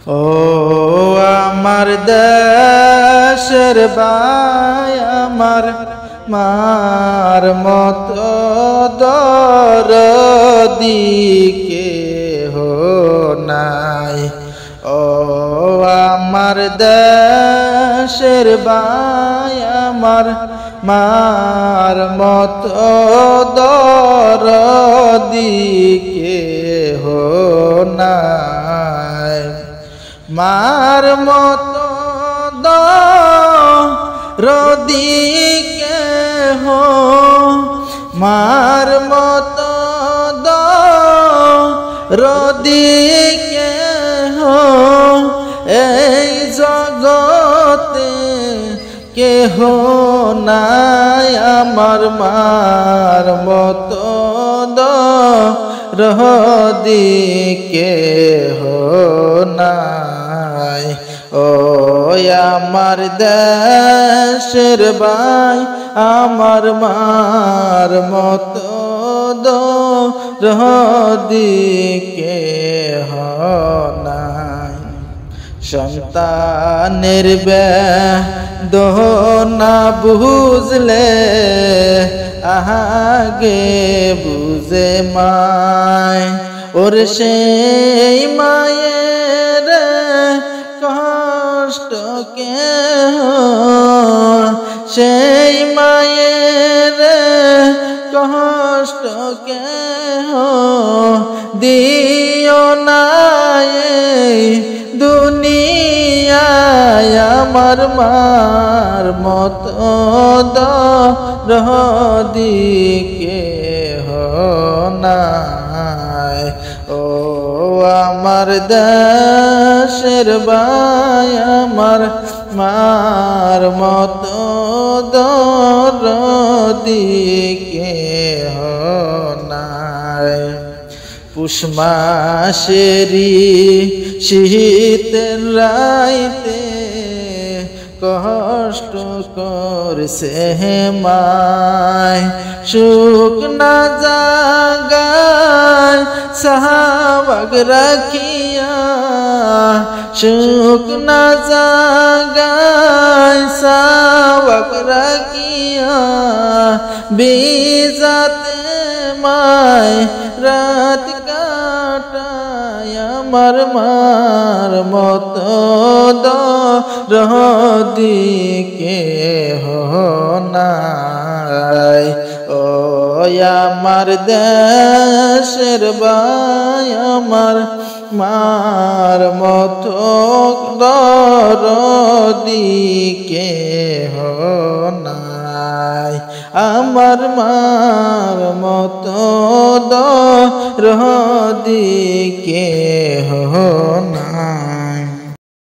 ও আমার দেশের ভাই আমার মার মতো দরদি কেহ নাই। ও আমার দেশের ভাই আমার মার মতো দরদি কেহ নাই। মার মতো দরদি কেহ, মার মতো দরদি কেহ এই জগতে কেহ নাই। আমার মার মতো দরদি কেহ নাই। ও আমার দেশের ভাই আমার মার মতো দরদি কেহ নাই। সন্তানের বেদনা বুঝলে আগে বুঝে মায়, ওর সেই মায়ের কষ্ট কেহ, সেই মায়ের কষ্ট কেহ দিও না এই দুনিয়ায়। আমার মার মতো দরদি কেহ নাই। ও আমার দেশের ভাই আমার মার মতো দরদি কেহ নাই। পুষ মাসেরি শীতের রাইতে কষ্ট করছে মায়, শুকনা জাগায় সাহাবাগ রাখিয়া, শুকনা জাগায় সাহাবাগ রাখিয়া বিজাতে মায় রাত কাটায়। আমার মার মতো দরদি কেহ নাই। ও আমার দেশের ভাই আমার মার মতো দরদি কেহ নাই। আমার মার মতো দরদি কেহ নাই।